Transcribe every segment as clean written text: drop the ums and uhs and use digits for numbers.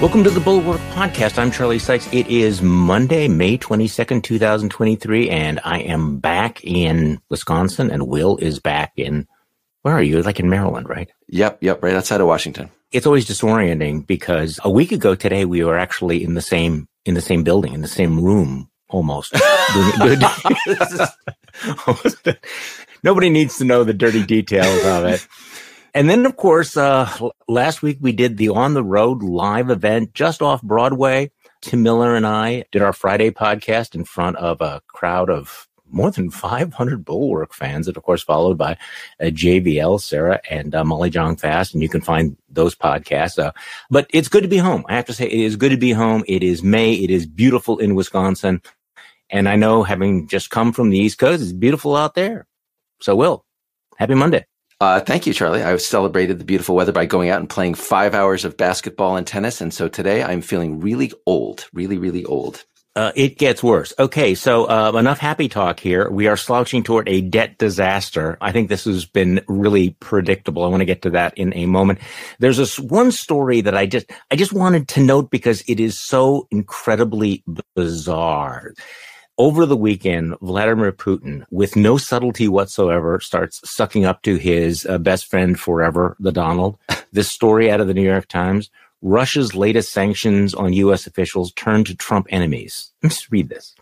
Welcome to the Bulwark Podcast. I'm Charlie Sykes. It is Monday, May 22nd, 2023, and I am back in Wisconsin, and Will is back in, where are you? Like in Maryland, right? Yep, right outside of Washington. It's always disorienting because a week ago today, we were actually in the same building, in the same room, almost. Nobody needs to know the dirty details of it. And then, of course, last week we did the On the Road live event just off Broadway. Tim Miller and I did our Friday podcast in front of a crowd of more than 500 Bulwark fans, and of course followed by JVL, Sarah, and Molly Jong Fast. And you can find those podcasts. But it's good to be home. I have to say, it is good to be home. It is May. It is beautiful in Wisconsin. And I know, having just come from the East Coast, it's beautiful out there. So, Will, happy Monday. Thank you, Charlie. I celebrated the beautiful weather by going out and playing 5 hours of basketball and tennis. And so today I'm feeling really old, really old. It gets worse. Okay, so enough happy talk here. We are slouching toward a debt disaster. I think this has been really predictable. I want to get to that in a moment. There's this one story that I just wanted to note because it is so incredibly bizarre. Over the weekend, Vladimir Putin, with no subtlety whatsoever, starts sucking up to his best friend forever, the Donald. This story out of the New York Times: Russia's latest sanctions on U.S. officials turn to Trump enemies. Let me just read this.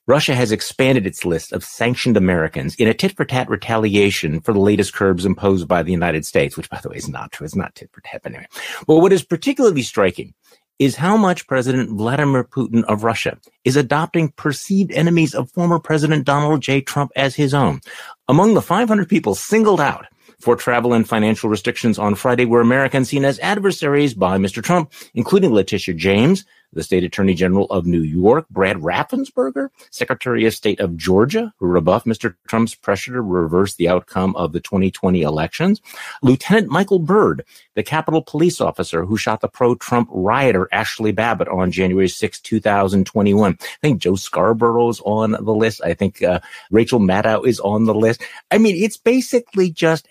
Russia has expanded its list of sanctioned Americans in a tit-for-tat retaliation for the latest curbs imposed by the United States, which, by the way, is not true. It's not tit-for-tat anyway. But what is particularly striking is how much President Vladimir Putin of Russia is adopting perceived enemies of former President Donald J. Trump as his own. Among the 500 people singled out for travel and financial restrictions on Friday were Americans seen as adversaries by Mr. Trump, including Letitia James, the state attorney general of New York, Brad Raffensperger, Secretary of State of Georgia, who rebuffed Mr. Trump's pressure to reverse the outcome of the 2020 elections, Lieutenant Michael Byrd, the Capitol police officer who shot the pro-Trump rioter Ashley Babbitt on January 6, 2021. I think Joe Scarborough's on the list. I think Rachel Maddow is on the list. I mean, it's basically just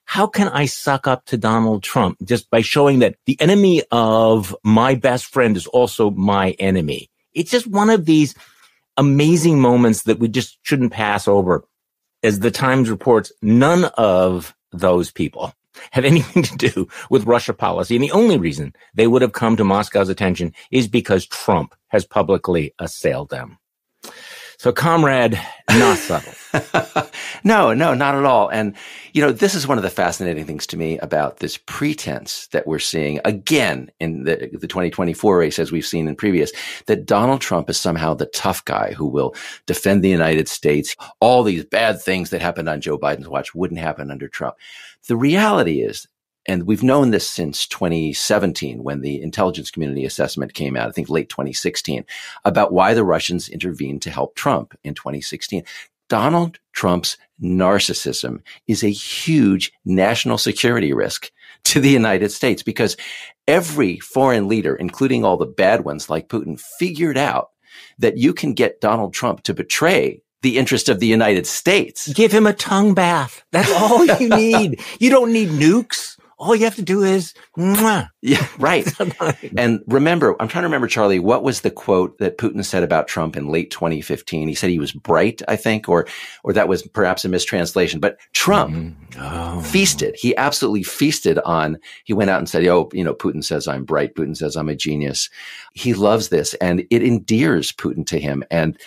how can I suck up to Donald Trump just by showing that the enemy of my best friend is also my enemy? It's just one of these amazing moments that we just shouldn't pass over. As the Times reports, none of those people have anything to do with Russia policy. And the only reason they would have come to Moscow's attention is because Trump has publicly assailed them. So, comrade, not subtle. No, not at all. And, this is one of the fascinating things to me about this pretense that we're seeing again in the 2024 race, as we've seen in previous, that Donald Trump is somehow the tough guy who will defend the United States. All these bad things that happened on Joe Biden's watch wouldn't happen under Trump. The reality is, and we've known this since 2017, when the intelligence community assessment came out, I think late 2016, about why the Russians intervened to help Trump in 2016. Donald Trump's narcissism is a huge national security risk to the United States, because every foreign leader, including all the bad ones like Putin, figured out that you can get Donald Trump to betray the interest of the United States. Give him a tongue bath. That's all you need. You don't need nukes. All you have to do is, mwah. Yeah, right. And remember, I'm trying to remember, Charlie, what was the quote that Putin said about Trump in late 2015? He said he was bright, I think, or that was perhaps a mistranslation. But Trump feasted. He absolutely feasted on, he went out and said, Putin says I'm bright. Putin says I'm a genius. He loves this, and it endears Putin to him. And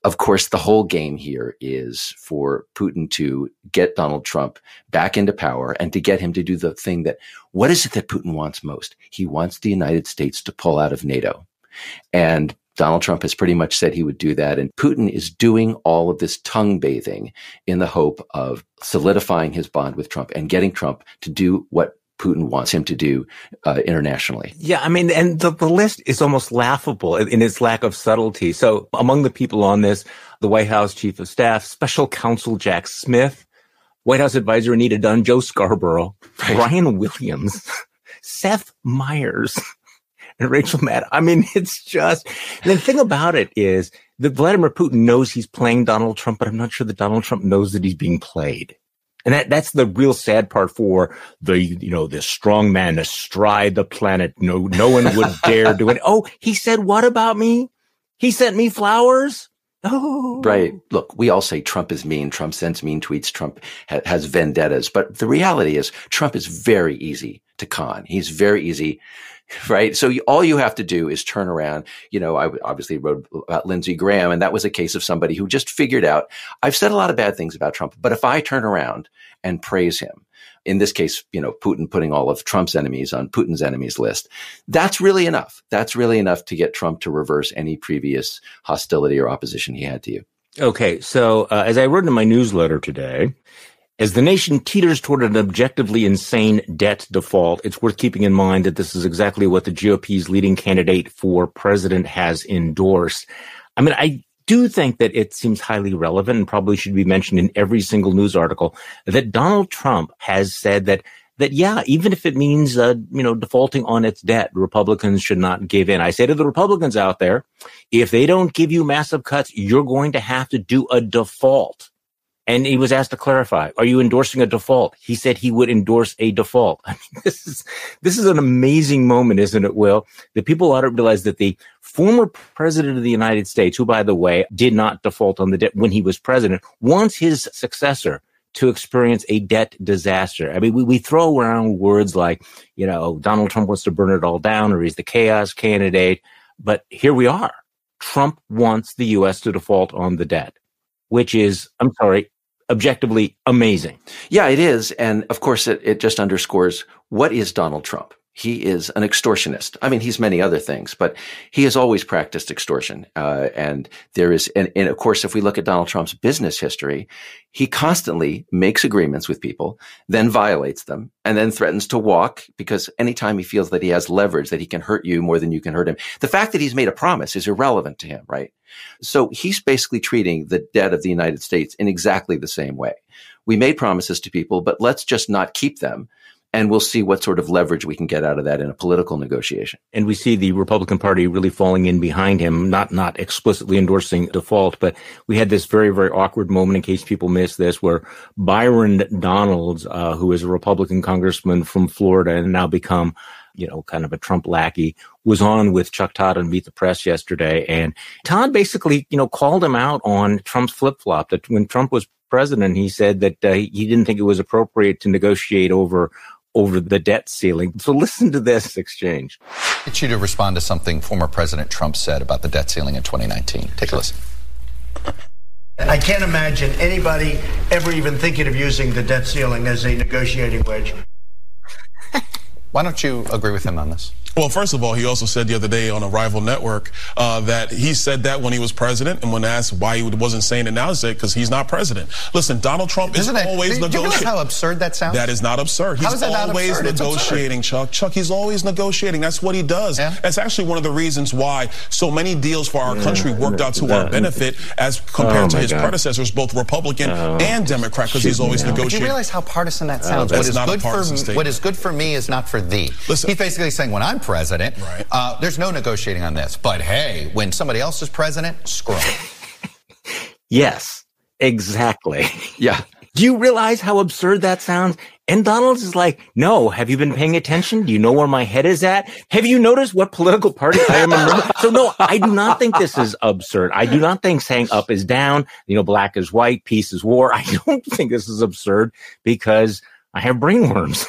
of course, the whole game here is for Putin to get Donald Trump back into power and to get him to do the thing that, what is it that Putin wants most? He wants the United States to pull out of NATO. And Donald Trump has pretty much said he would do that. And Putin is doing all of this tongue bathing in the hope of solidifying his bond with Trump and getting Trump to do what Putin wants him to do internationally. Yeah, I mean, and the list is almost laughable in its lack of subtlety. So among the people on this, the White House Chief of Staff, Special Counsel Jack Smith, White House Advisor Anita Dunn, Joe Scarborough, Brian Williams, Seth Meyers, and Rachel Maddow. I mean, it's just, the thing about it is that Vladimir Putin knows he's playing Donald Trump, but I'm not sure that Donald Trump knows that he's being played. And that's the real sad part for this strong man astride the planet. No one would dare do it. Oh, he said, what about me? He sent me flowers. Oh, right. Look, we all say Trump is mean. Trump sends mean tweets. Trump has vendettas. But the reality is Trump is very easy to con. He's very easy. Right. So all you have to do is turn around. I obviously wrote about Lindsey Graham, and that was a case of somebody who just figured out, I've said a lot of bad things about Trump, but if I turn around and praise him, in this case, Putin putting all of Trump's enemies on Putin's enemies list, that's really enough. That's really enough to get Trump to reverse any previous hostility or opposition he had to you. Okay. So as I wrote in my newsletter today, as the nation teeters toward an objectively insane debt default, it's worth keeping in mind that this is exactly what the GOP's leading candidate for president has endorsed. I mean, I do think that it seems highly relevant and probably should be mentioned in every single news article that Donald Trump has said that yeah, even if it means, defaulting on its debt, Republicans should not give in. I say to the Republicans out there, if they don't give you massive cuts, you're going to have to do a default. And he was asked to clarify, are you endorsing a default? He said he would endorse a default. I mean, this is an amazing moment, isn't it, Will? That people ought to realize that the former president of the United States, who, by the way, did not default on the debt when he was president, wants his successor to experience a debt disaster. I mean, we throw around words like, Donald Trump wants to burn it all down, or he's the chaos candidate. But here we are. Trump wants the U.S. to default on the debt, which is, objectively amazing. Yeah, it is. And of course, it just underscores, what is Donald Trump? He is an extortionist. I mean, he's many other things, but he has always practiced extortion. And of course, if we look at Donald Trump's business history, he constantly makes agreements with people, then violates them, and then threatens to walk, because anytime he feels that he has leverage, that he can hurt you more than you can hurt him, the fact that he's made a promise is irrelevant to him, right? So he's basically treating the debt of the United States in exactly the same way. We made promises to people, but let's just not keep them. And we'll see what sort of leverage we can get out of that in a political negotiation. And we see the Republican Party really falling in behind him, not explicitly endorsing default, but we had this very, very awkward moment, in case people missed this, where Byron Donalds, who is a Republican congressman from Florida and now become, kind of a Trump lackey, was on with Chuck Todd on Meet the Press yesterday. And Todd basically, called him out on Trump's flip-flop, that when Trump was president, he said that he didn't think it was appropriate to negotiate over the debt ceiling. So listen to this exchange. I get you to respond to something former President Trump said about the debt ceiling in 2019. Take a listen. I can't imagine anybody ever even thinking of using the debt ceiling as a negotiating wedge. Why don't you agree with him on this? Well, first of all, he also said the other day on a rival network that he said that when he was president, and when asked why he wasn't saying it now, he said because he's not president. Listen, Donald Trump is always negotiating. Do you realize how absurd that sounds? That is not absurd. He's always negotiating, Chuck. Chuck, he's always negotiating. That's what he does. Yeah. That's actually one of the reasons why so many deals for our country worked out to our benefit as compared to his predecessors, both Republican and Democrat, because he's always negotiating. Do you realize how partisan that sounds? What is good for me is not for thee. Listen, he's basically saying, when I'm president, right, there's no negotiating on this. But hey, when somebody else is president, screw him. Yes, exactly. Yeah. Do you realize how absurd that sounds? And Donald's is like, no, have you been paying attention? Do you know where my head is at? Have you noticed what political party I am a member? So no, I do not think this is absurd. I do not think saying up is down, black is white, peace is war. I don't think this is absurd, because I have brainworms.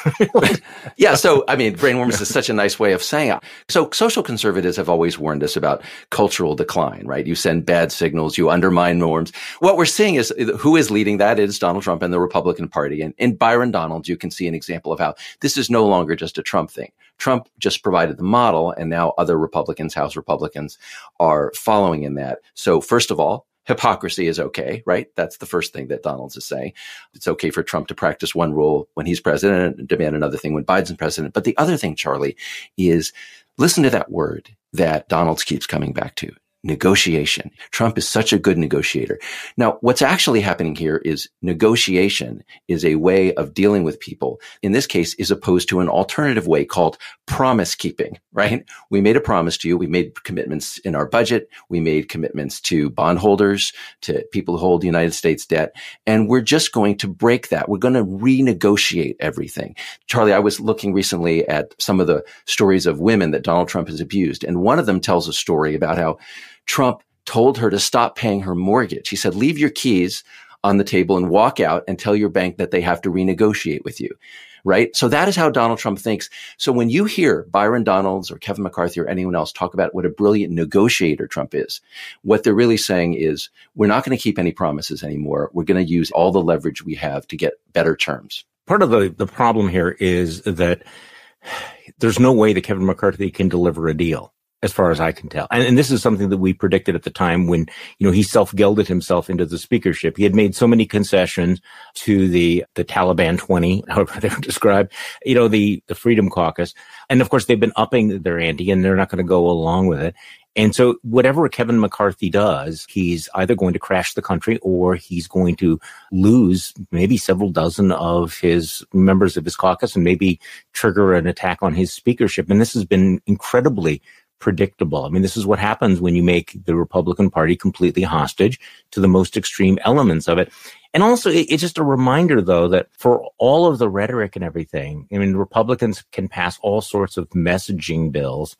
Yeah. So, brainworms is such a nice way of saying it. So social conservatives have always warned us about cultural decline, right? You send bad signals, you undermine norms. What we're seeing is who is leading that is Donald Trump and the Republican Party. And in Byron Donalds, you can see an example of how this is no longer just a Trump thing. Trump just provided the model, and now other Republicans, House Republicans, are following in that. So first of all, hypocrisy is okay, right? That's the first thing that Donalds is saying. It's okay for Trump to practice one rule when he's president and demand another thing when Biden's president. But the other thing, Charlie, is listen to that word that Donalds keeps coming back to, negotiation. Trump is such a good negotiator. Now, what's actually happening here is negotiation is a way of dealing with people, in this case, is opposed to an alternative way called promise keeping, right? We made a promise to you. We made commitments in our budget. We made commitments to bondholders, to people who hold the United States debt. And we're just going to break that. We're going to renegotiate everything. Charlie, I was looking recently at some of the stories of women that Donald Trump has abused. And one of them tells a story about how Trump told her to stop paying her mortgage. He said, leave your keys on the table and walk out and tell your bank that they have to renegotiate with you, right? So that is how Donald Trump thinks. So when you hear Byron Donalds or Kevin McCarthy or anyone else talk about what a brilliant negotiator Trump is, what they're really saying is, we're not going to keep any promises anymore. We're going to use all the leverage we have to get better terms. Part of the problem here is that there's no way that Kevin McCarthy can deliver a deal, as far as I can tell. And this is something that we predicted at the time when, he self-gelded himself into the speakership. He had made so many concessions to the Taliban 20, however they were described, the Freedom Caucus. And of course, they've been upping their ante and they're not going to go along with it. And so whatever Kevin McCarthy does, he's either going to crash the country or he's going to lose maybe several dozen of his members of his caucus and maybe trigger an attack on his speakership. And this has been incredibly predictable. I mean, this is what happens when you make the Republican Party completely hostage to the most extreme elements of it. And also, it's just a reminder, though, that for all of the rhetoric and everything, I mean, Republicans can pass all sorts of messaging bills,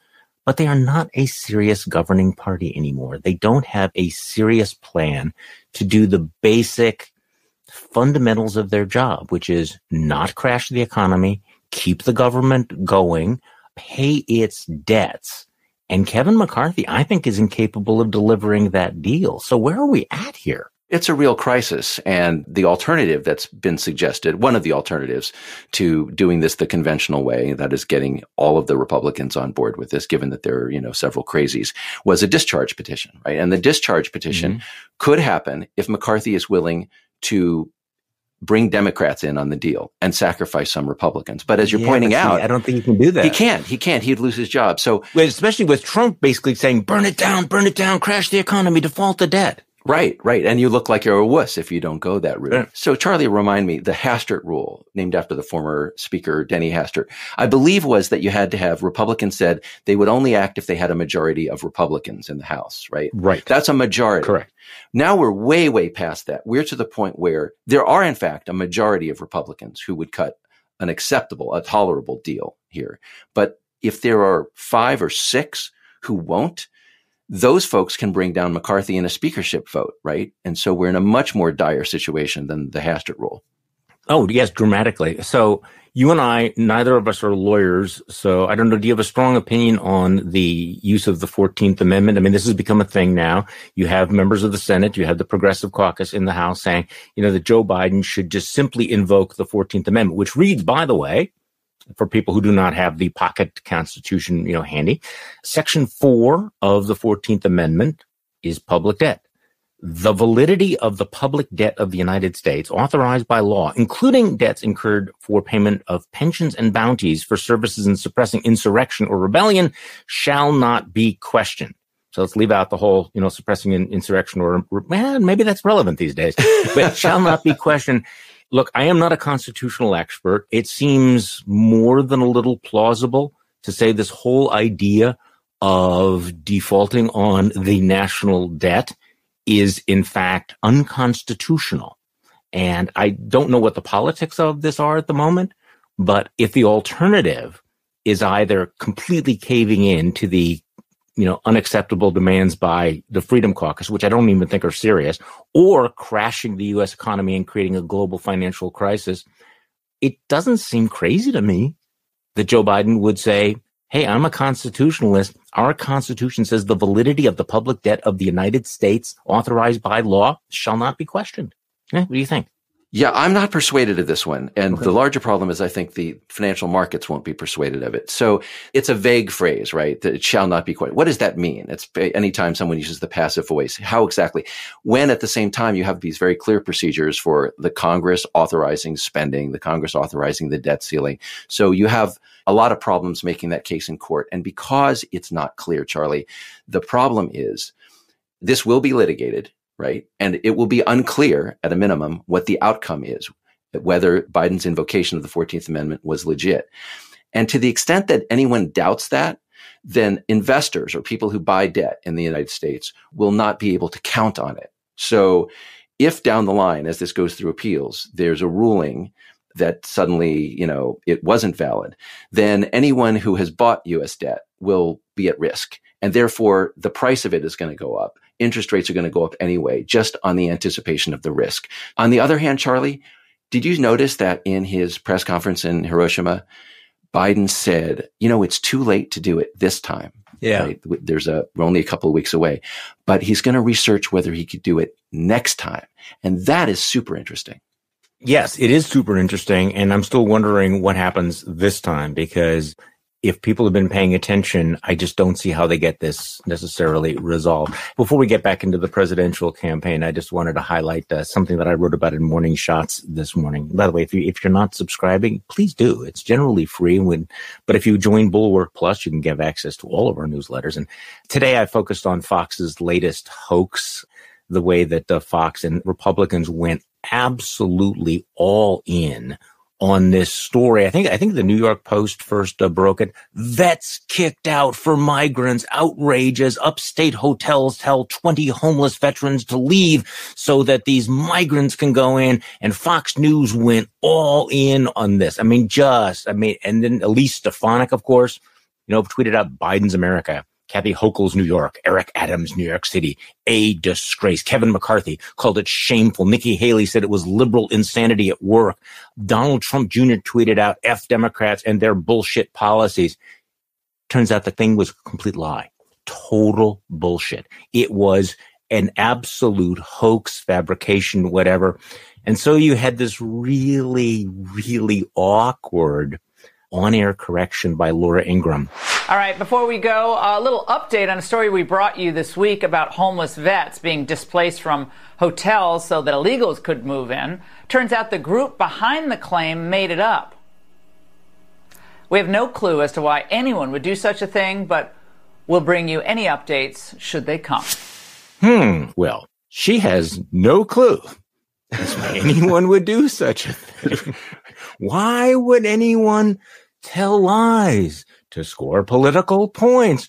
but they are not a serious governing party anymore. They don't have a serious plan to do the basic fundamentals of their job, which is not crash the economy, keep the government going, pay its debts. And Kevin McCarthy, I think, is incapable of delivering that deal. So where are we at here? It's a real crisis. And the alternative that's been suggested, one of the alternatives to doing this the conventional way, that is getting all of the Republicans on board with this, given that there are, several crazies, was a discharge petition, right? And the discharge petition could happen if McCarthy is willing to bring Democrats in on the deal and sacrifice some Republicans. But as you're pointing out, I don't think he can do that. He can't. He'd lose his job. So, especially with Trump basically saying, burn it down, crash the economy, default the debt. Right. And you look like you're a wuss if you don't go that route. Yeah. So Charlie, remind me, the Hastert rule, named after the former speaker, Denny Hastert, I believe was that you had to have Republicans said they would only act if they had a majority of Republicans in the House, right? Right. That's a majority. Correct. Now we're way, way past that. We're to the point where there are, in fact, a majority of Republicans who would cut an acceptable, a tolerable deal here. But if there are 5 or 6 who won't, those folks can bring down McCarthy in a speakership vote, right? And so we're in a much more dire situation than the Hastert rule. Oh, yes, dramatically. So you and I, neither of us are lawyers. So I don't know, do you have a strong opinion on the use of the 14th Amendment? I mean, this has become a thing now. You have members of the Senate, you have the Progressive Caucus in the House saying, that Joe Biden should just simply invoke the 14th Amendment, which reads, by the way, for people who do not have the pocket constitution, handy, Section 4 of the 14th Amendment is public debt. The validity of the public debt of the United States authorized by law, including debts incurred for payment of pensions and bounties for services in suppressing insurrection or rebellion, shall not be questioned. So let's leave out the whole, suppressing an insurrection or, maybe that's relevant these days, but shall not be questioned. Look, I am not a constitutional expert. It seems more than a little plausible to say this whole idea of defaulting on the national debt is, in fact, unconstitutional. And I don't know what the politics of this are at the moment, but if the alternative is either completely caving in to the unacceptable demands by the Freedom Caucus, which I don't even think are serious, or crashing the U.S. economy and creating a global financial crisis, it doesn't seem crazy to me that Joe Biden would say, hey, I'm a constitutionalist. Our Constitution says the validity of the public debt of the United States authorized by law shall not be questioned. What do you think? Yeah, I'm not persuaded of this one. And the larger problem is I think the financial markets won't be persuaded of it. So it's a vague phrase, right? That it shall not be questioned. What does that mean? It's anytime someone uses the passive voice. How exactly? When at the same time you have these very clear procedures for the Congress authorizing spending, the Congress authorizing the debt ceiling. So you have a lot of problems making that case in court. And because it's not clear, Charlie, the problem is this will be litigated, right? And it will be unclear at a minimum what the outcome is, whether Biden's invocation of the 14th Amendment was legit. And to the extent that anyone doubts that, then investors or people who buy debt in the United States will not be able to count on it. So if down the line, as this goes through appeals, there's a ruling that suddenly, it wasn't valid, then anyone who has bought U.S. debt will be at risk. And therefore, the price of it is going to go up. Interest rates are going to go up anyway, just on the anticipation of the risk. On the other hand, Charlie, did you notice that in his press conference in Hiroshima, Biden said, it's too late to do it this time. Yeah. Right? We're only a couple of weeks away, but he's going to research whether he could do it next time. And that is super interesting. Yes, it is super interesting. And I'm still wondering what happens this time, because if people have been paying attention, I just don't see how they get this necessarily resolved. Before we get back into the presidential campaign, I just wanted to highlight something that I wrote about in Morning Shots this morning. By the way, if you're not subscribing, please do. It's generally free. But if you join Bulwark Plus, you can get access to all of our newsletters. And today I focused on Fox's latest hoax, the way that Fox and Republicans went absolutely all in on this story. I think the New York Post first broke it. Vets kicked out for migrants. Outrage as upstate hotels tell 20 homeless veterans to leave so that these migrants can go in. And Fox News went all in on this. And then Elise Stefanik, of course, tweeted out Biden's America. Kathy Hochul's New York, Eric Adams, New York City, a disgrace. Kevin McCarthy called it shameful. Nikki Haley said it was liberal insanity at work. Donald Trump Jr. tweeted out F Democrats and their bullshit policies. Turns out the thing was a complete lie. Total bullshit. It was an absolute hoax, fabrication, whatever. And so you had this really, really awkward on-air correction by Laura Ingraham. All right, before we go, a little update on a story we brought you this week about homeless vets being displaced from hotels so that illegals could move in. Turns out the group behind the claim made it up. We have no clue as to why anyone would do such a thing, but we'll bring you any updates should they come. Well, she has no clue as why anyone would do such a thing. Why would anyone tell lies to score political points?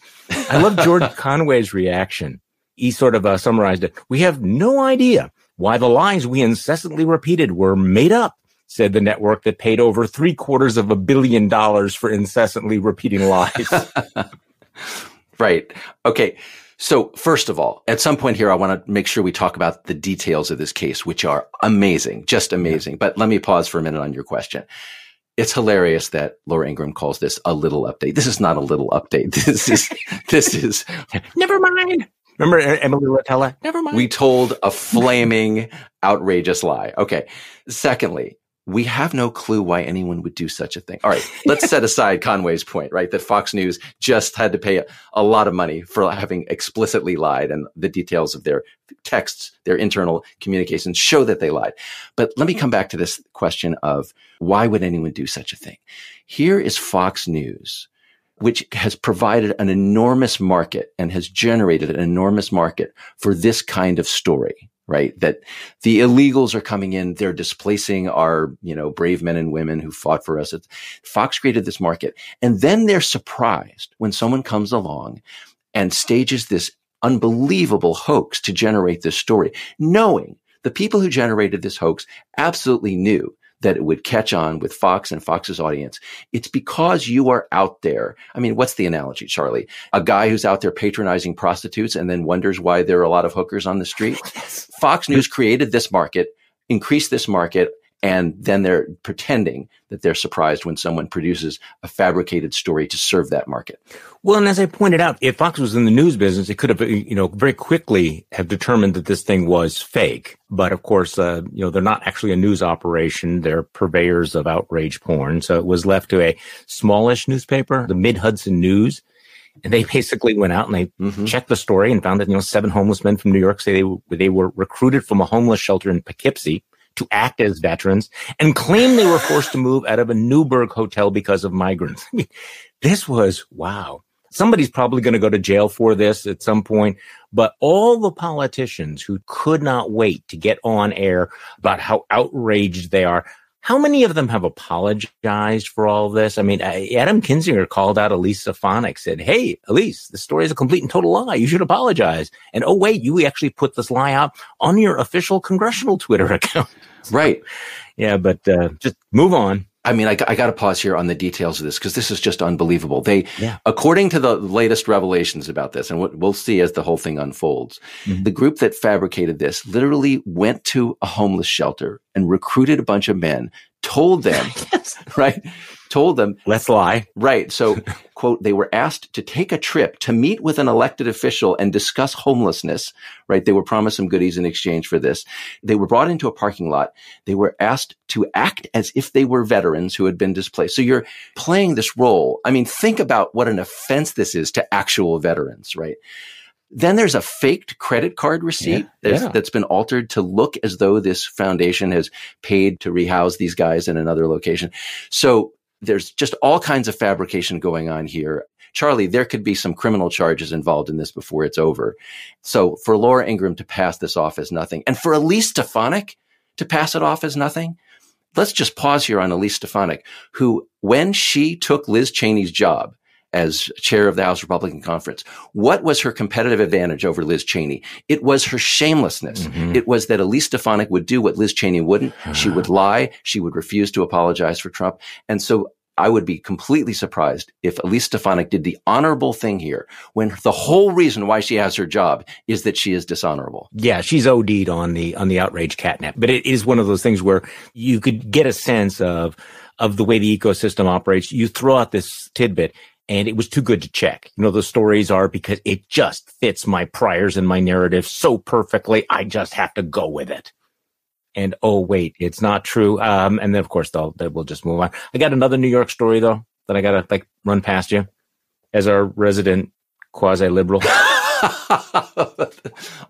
I love George Conway's reaction. He sort of summarized it. We have no idea why the lies we incessantly repeated were made up, said the network that paid over $750 million for incessantly repeating lies. Right. Okay. So first of all, at some point here, I want to make sure we talk about the details of this case, which are amazing, just amazing. But let me pause for a minute on your question. It's hilarious that Laura Ingraham calls this a little update. This is not a little update. This is never mind. Remember Emily Latella? Never mind. We told a flaming, outrageous lie. Okay. Secondly, we have no clue why anyone would do such a thing. All right. Let's set aside Conway's point, right? That Fox News just had to pay a lot of money for having explicitly lied, and the details of their texts, their internal communications show that they lied. But let me come back to this question of why would anyone do such a thing? Here is Fox News, which has provided an enormous market and has generated an enormous market for this kind of story. Right? That the illegals are coming in, they're displacing our, brave men and women who fought for us. Fox created this market. And then they're surprised when someone comes along and stages this unbelievable hoax to generate this story, knowing the people who generated this hoax absolutely knew that it would catch on with Fox and Fox's audience. It's because you are out there. I mean, what's the analogy, Charlie? A guy who's out there patronizing prostitutes and then wonders why there are a lot of hookers on the street. Fox News created this market, increased this market, and then they're pretending that they're surprised when someone produces a fabricated story to serve that market. Well, and as I pointed out, if Fox was in the news business, it could have, very quickly have determined that this thing was fake. But of course, they're not actually a news operation. They're purveyors of outrage porn. So it was left to a smallish newspaper, the Mid-Hudson News. And they basically went out and they checked the story and found that, 7 homeless men from New York say they were recruited from a homeless shelter in Poughkeepsie to act as veterans and claim they were forced to move out of a Newburgh hotel because of migrants. I mean, this was, wow. Somebody's probably going to go to jail for this at some point. But all the politicians who could not wait to get on air about how outraged they are, how many of them have apologized for all this? I mean, Adam Kinzinger called out Elise Stefanik, said, hey, Elise, the story is a complete and total lie. You should apologize. And oh, wait, you actually put this lie out on your official congressional Twitter account. Right. Yeah, but just move on. I mean, I got to pause here on the details of this because this is just unbelievable. According to the latest revelations about this, and we'll see as the whole thing unfolds, the group that fabricated this literally went to a homeless shelter and recruited a bunch of men, told them, told them, let's lie. Right. So, quote, they were asked to take a trip to meet with an elected official and discuss homelessness, right? They were promised some goodies in exchange for this. They were brought into a parking lot. They were asked to act as if they were veterans who had been displaced. So you're playing this role. I mean, think about what an offense this is to actual veterans, right? Then there's a faked credit card receipt that's been altered to look as though this foundation has paid to rehouse these guys in another location. So there's just all kinds of fabrication going on here. Charlie, there could be some criminal charges involved in this before it's over. So for Laura Ingraham to pass this off as nothing, and for Elise Stefanik to pass it off as nothing, let's just pause here on Elise Stefanik, who, when she took Liz Cheney's job as chair of the House Republican Conference, what was her competitive advantage over Liz Cheney? It was her shamelessness. It was that Elise Stefanik would do what Liz Cheney wouldn't. She would lie. She would refuse to apologize for Trump. And so I would be completely surprised if Elise Stefanik did the honorable thing here when the whole reason why she has her job is that she is dishonorable. Yeah, she's OD'd on the outrage catnip. But it is one of those things where you could get a sense of the way the ecosystem operates. You throw out this tidbit, and it was too good to check. You know, the stories are because it just fits my priors and my narrative so perfectly, I just have to go with it. And oh, wait, it's not true. And then, of course, we'll just move on. I got another New York story, though, that I got to run past you as our resident quasi-liberal.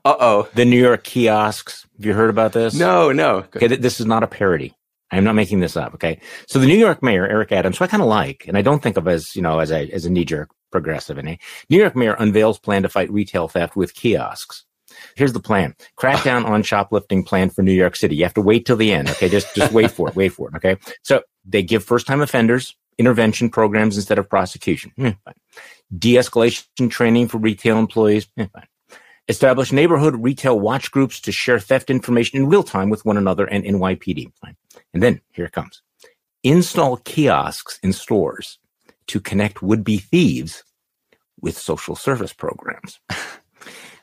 Uh-oh. The New York kiosks. Have you heard about this? No. Okay, this is not a parody. I'm not making this up, okay? So the New York mayor, Eric Adams, who I kind of like, and I don't think of as, as a knee-jerk progressive, New York mayor unveils plan to fight retail theft with kiosks. Here's the plan. Crackdown on shoplifting plan for New York City. You have to wait till the end, okay? Just wait for it, okay? So they give first-time offenders intervention programs instead of prosecution. Fine. De-escalation training for retail employees. Fine. Establish neighborhood retail watch groups to share theft information in real time with one another and NYPD. Fine. And then here it comes. Install kiosks in stores to connect would-be thieves with social service programs.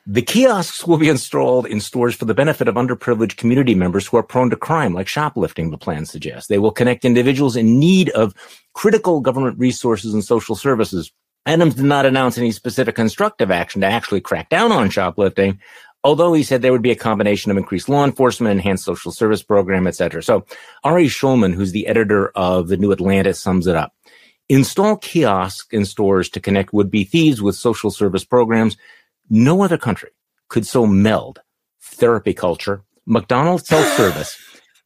The kiosks will be installed in stores for the benefit of underprivileged community members who are prone to crime, like shoplifting, the plan suggests. They will connect individuals in need of critical government resources and social services. Adams did not announce any specific constructive action to actually crack down on shoplifting, although he said there would be a combination of increased law enforcement, enhanced social service program, etc. So Ari Schulman, who's the editor of The New Atlantis, sums it up. Install kiosks in stores to connect would-be thieves with social service programs. No other country could so meld therapy culture, McDonald's self-service,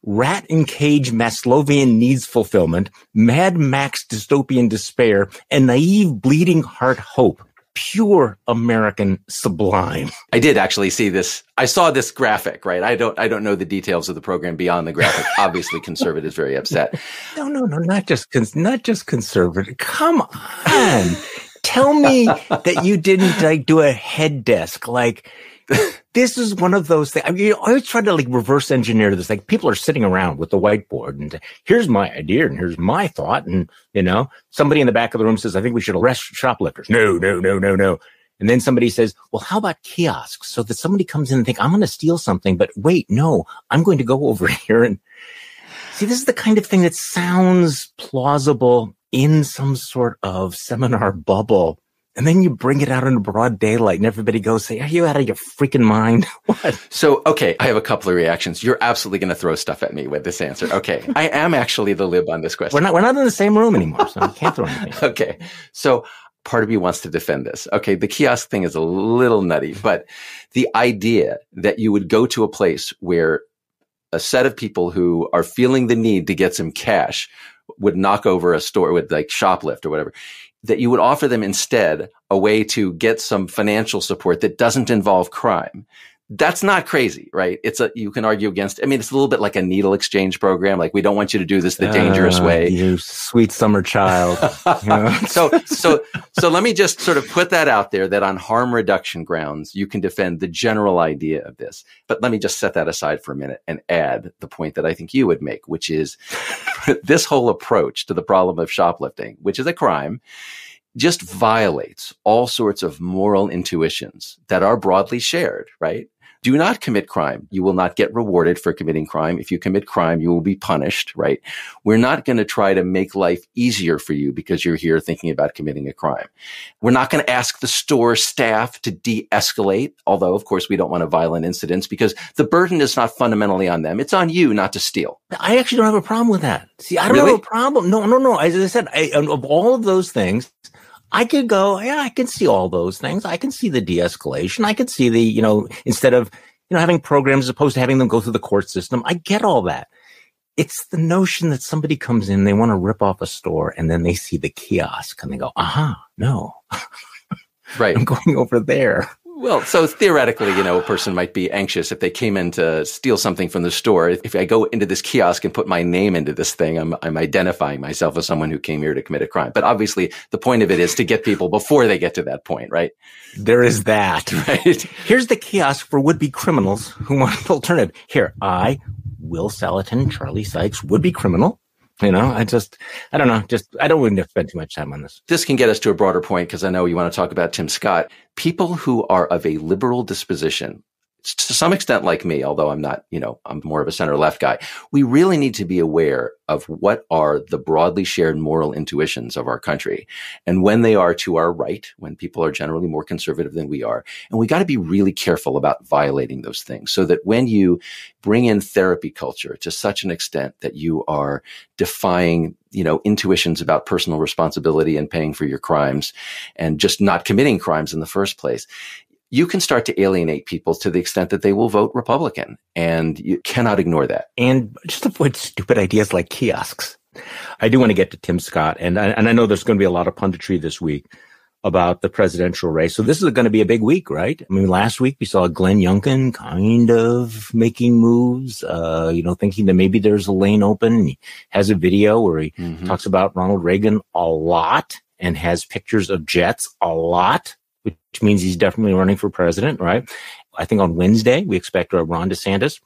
rat in cage Maslowian needs fulfillment, Mad Max dystopian despair, and naive bleeding heart hope. Pure American sublime. I did actually see this. I saw this graphic, right? I don't know the details of the program beyond the graphic. Obviously, conservatives very upset. No, not just conservative. Come on. Tell me that you didn't do a head desk. This is one of those things. I mean, you always try to reverse engineer this. People are sitting around with the whiteboard and here's my idea and here's my thought. And, somebody in the back of the room says, I think we should arrest shoplifters. No. And then somebody says, well, how about kiosks? So that somebody comes in and think, I'm going to steal something, but wait, no, I'm going to go over here. And see, this is the kind of thing that sounds plausible in some sort of seminar bubble. And then you bring it out into broad daylight and everybody goes, say, are you out of your freaking mind? What? So, okay, I have a couple of reactions. You're absolutely going to throw stuff at me with this answer. Okay. I am actually the lib on this question. We're not in the same room anymore, so I can't throw anything. Okay. So part of me wants to defend this. Okay. The kiosk thing is a little nutty, but the idea that you would go to a place where a set of people who are feeling the need to get some cash would knock over a store, would like shoplift or whatever, that you would offer them instead a way to get some financial support that doesn't involve crime. That's not crazy, right? You can argue against, it's a little bit like a needle exchange program. Like, we don't want you to do this the dangerous way. You sweet summer child. So let me just sort of put that out there, that on harm reduction grounds, you can defend the general idea of this. But let me just set that aside for a minute and add the point that I think you would make, which is this whole approach to the problem of shoplifting, which is a crime, just violates all sorts of moral intuitions that are broadly shared, right? Do not commit crime. You will not get rewarded for committing crime. If you commit crime, you will be punished, right? We're not going to try to make life easier for you because you're here thinking about committing a crime. We're not going to ask the store staff to de-escalate, although, of course, we don't want violent incidents because the burden is not fundamentally on them. It's on you not to steal. I actually don't have a problem with that. See, I don't have a problem. No. As I said, of all of those things, I could go, yeah, I can see all those things. I can see the de-escalation. I can see the, instead of, having programs as opposed to having them go through the court system. I get all that. It's the notion that somebody comes in, they want to rip off a store, and then they see the kiosk and they go, no. Right. I'm going over there. Well, so theoretically, a person might be anxious if they came in to steal something from the store. If I go into this kiosk and put my name into this thing, I'm identifying myself as someone who came here to commit a crime. But obviously, the point of it is to get people before they get to that point, right? There is that, right? Here's the kiosk for would-be criminals who want an alternative. Here, I, Will Saletan, Charlie Sykes, would-be criminal. I don't know. I don't want to spend too much time on this. This can get us to a broader point because I know you want to talk about Tim Scott. People who are of a liberal disposition, to some extent like me, although I'm not, I'm more of a center left guy. We really need to be aware of what are the broadly shared moral intuitions of our country. And when they are to our right, when people are generally more conservative than we are, and we got to be really careful about violating those things so that when you bring in therapy culture to such an extent that you are defying, intuitions about personal responsibility and paying for your crimes and just not committing crimes in the first place, you can start to alienate people to the extent that they will vote Republican, and you cannot ignore that. And just avoid stupid ideas like kiosks. I do want to get to Tim Scott, and I know there's going to be a lot of punditry this week about the presidential race. So this is going to be a big week, right? Last week we saw Glenn Youngkin kind of making moves, thinking that maybe there's a lane open. He has a video where he talks about Ronald Reagan a lot and has pictures of jets a lot, which means he's definitely running for president, right? I think on Wednesday, we expect Ron DeSantis